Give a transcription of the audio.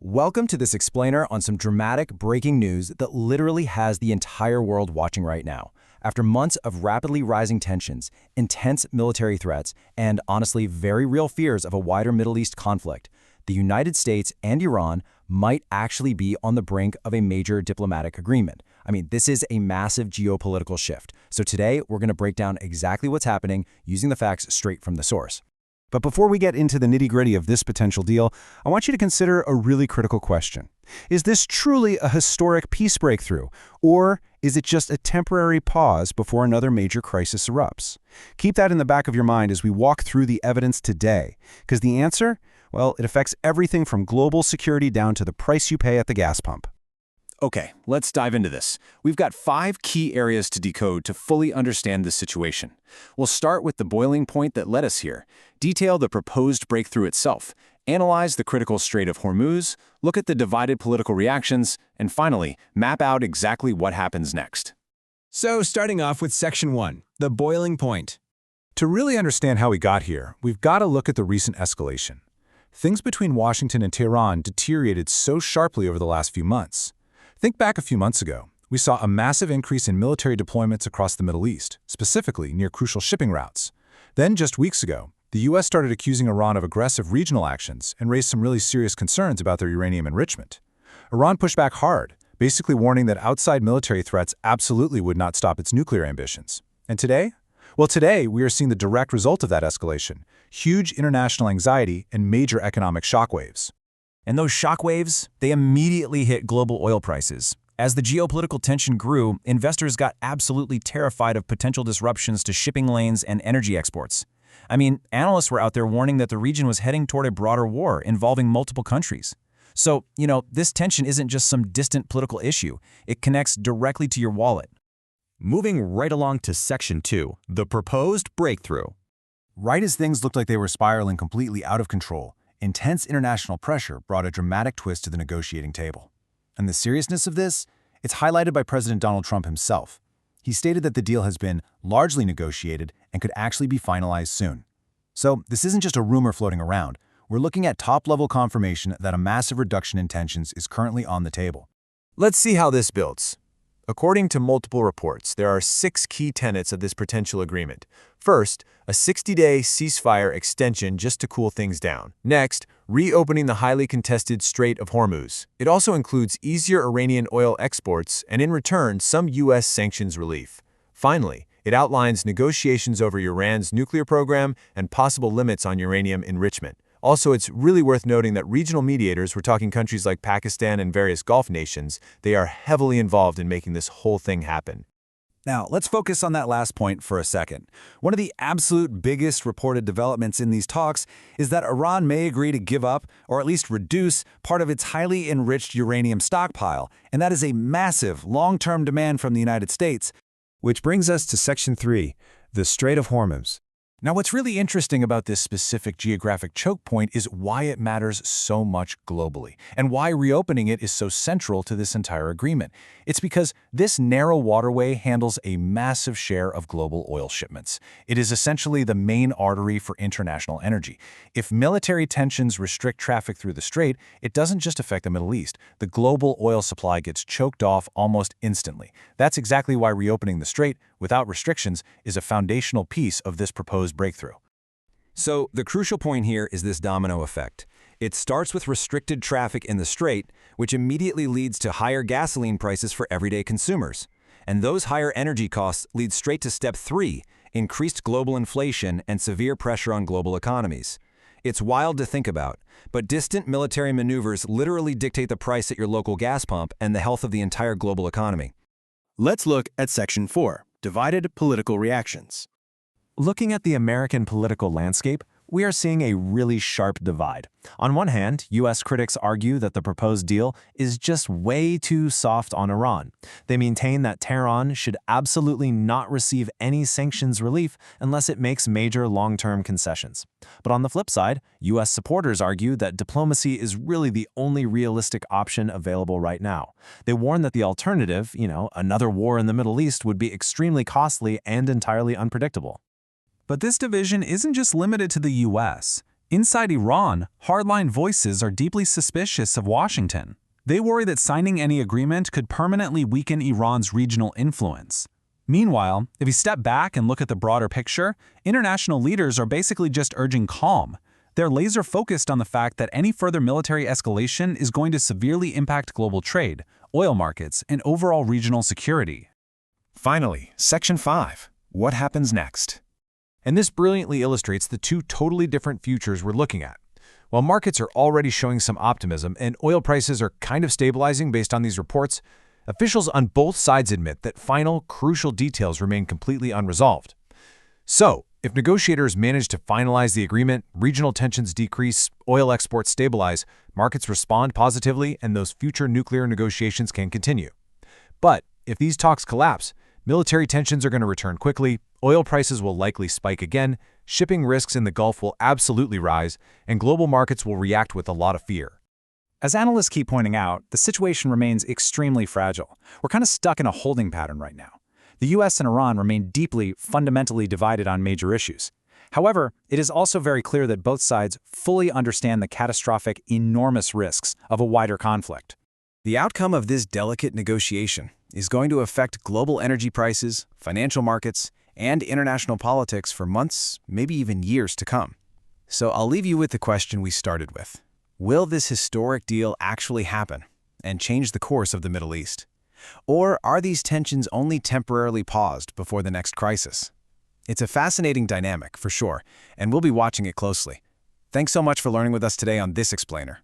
Welcome to this explainer on some dramatic breaking news that literally has the entire world watching right now. After months of rapidly rising tensions, intense military threats, and honestly very real fears of a wider Middle East conflict, the United States and Iran might actually be on the brink of a major diplomatic agreement. I mean, this is a massive geopolitical shift. So today, we're going to break down exactly what's happening using the facts straight from the source. But before we get into the nitty-gritty of this potential deal, I want you to consider a really critical question. Is this truly a historic peace breakthrough, or is it just a temporary pause before another major crisis erupts? Keep that in the back of your mind as we walk through the evidence today, because the answer, well, it affects everything from global security down to the price you pay at the gas pump. Okay, let's dive into this. We've got 5 key areas to decode to fully understand this situation. We'll start with the boiling point that led us here, detail the proposed breakthrough itself, analyze the critical Strait of Hormuz, look at the divided political reactions, and finally, map out exactly what happens next. So, starting off with Section 1, the boiling point. To really understand how we got here, we've got to look at the recent escalation. Things between Washington and Tehran deteriorated so sharply over the last few months. Think back a few months ago. We saw a massive increase in military deployments across the Middle East, specifically near crucial shipping routes. Then, just weeks ago, the U.S. started accusing Iran of aggressive regional actions and raised some really serious concerns about their uranium enrichment. Iran pushed back hard, basically warning that outside military threats absolutely would not stop its nuclear ambitions. And today? Well, today, we are seeing the direct result of that escalation: huge international anxiety and major economic shockwaves. And those shockwaves, they immediately hit global oil prices. As the geopolitical tension grew, investors got absolutely terrified of potential disruptions to shipping lanes and energy exports. I mean, analysts were out there warning that the region was heading toward a broader war involving multiple countries. So, this tension isn't just some distant political issue. It connects directly to your wallet. Moving right along to Section 2, the proposed breakthrough. Right as things looked like they were spiraling completely out of control, intense international pressure brought a dramatic twist to the negotiating table. And the seriousness of this? It's highlighted by President Donald Trump himself. He stated that the deal has been largely negotiated and could actually be finalized soon. So this isn't just a rumor floating around. We're looking at top-level confirmation that a massive reduction in tensions is currently on the table. Let's see how this builds. According to multiple reports, there are 6 key tenets of this potential agreement. First, a 60-day ceasefire extension just to cool things down. Next, reopening the highly contested Strait of Hormuz. It also includes easier Iranian oil exports and, in return, some U.S. sanctions relief. Finally, it outlines negotiations over Iran's nuclear program and possible limits on uranium enrichment. Also, it's really worth noting that regional mediators, we're talking countries like Pakistan and various Gulf nations, they are heavily involved in making this whole thing happen. Now, let's focus on that last point for a second. One of the absolute biggest reported developments in these talks is that Iran may agree to give up, or at least reduce, part of its highly enriched uranium stockpile, and that is a massive, long-term demand from the United States. Which brings us to Section 3, the Strait of Hormuz. Now, what's really interesting about this specific geographic choke point is why it matters so much globally, and why reopening it is so central to this entire agreement. It's because this narrow waterway handles a massive share of global oil shipments. It is essentially the main artery for international energy. If military tensions restrict traffic through the strait, it doesn't just affect the Middle East. The global oil supply gets choked off almost instantly. That's exactly why reopening the strait, without restrictions, is a foundational piece of this proposed breakthrough. So the crucial point here is this domino effect. It starts with restricted traffic in the strait, which immediately leads to higher gasoline prices for everyday consumers. And those higher energy costs lead straight to step 3, increased global inflation and severe pressure on global economies. It's wild to think about, but distant military maneuvers literally dictate the price at your local gas pump and the health of the entire global economy. Let's look at Section 4, divided political reactions. Looking at the American political landscape, we are seeing a really sharp divide. On one hand, U.S. critics argue that the proposed deal is just way too soft on Iran. They maintain that Tehran should absolutely not receive any sanctions relief unless it makes major long-term concessions. But on the flip side, U.S. supporters argue that diplomacy is really the only realistic option available right now. They warn that the alternative, another war in the Middle East, would be extremely costly and entirely unpredictable. But this division isn't just limited to the U.S. Inside Iran, hardline voices are deeply suspicious of Washington. They worry that signing any agreement could permanently weaken Iran's regional influence. Meanwhile, if you step back and look at the broader picture, international leaders are basically just urging calm. They're laser-focused on the fact that any further military escalation is going to severely impact global trade, oil markets, and overall regional security. Finally, Section 5. What happens next? And this brilliantly illustrates the two totally different futures we're looking at. While markets are already showing some optimism and oil prices are kind of stabilizing based on these reports, officials on both sides admit that final, crucial details remain completely unresolved. So, if negotiators manage to finalize the agreement, regional tensions decrease, oil exports stabilize, markets respond positively, and those future nuclear negotiations can continue. But if these talks collapse, military tensions are going to return quickly, oil prices will likely spike again, shipping risks in the Gulf will absolutely rise, and global markets will react with a lot of fear. As analysts keep pointing out, the situation remains extremely fragile. We're kind of stuck in a holding pattern right now. The US and Iran remain deeply, fundamentally divided on major issues. However, it is also very clear that both sides fully understand the catastrophic, enormous risks of a wider conflict. The outcome of this delicate negotiation is going to affect global energy prices, financial markets, and international politics for months, maybe even years to come. So I'll leave you with the question we started with. Will this historic deal actually happen and change the course of the Middle East? Or are these tensions only temporarily paused before the next crisis? It's a fascinating dynamic, for sure, and we'll be watching it closely. Thanks so much for learning with us today on This Explainer.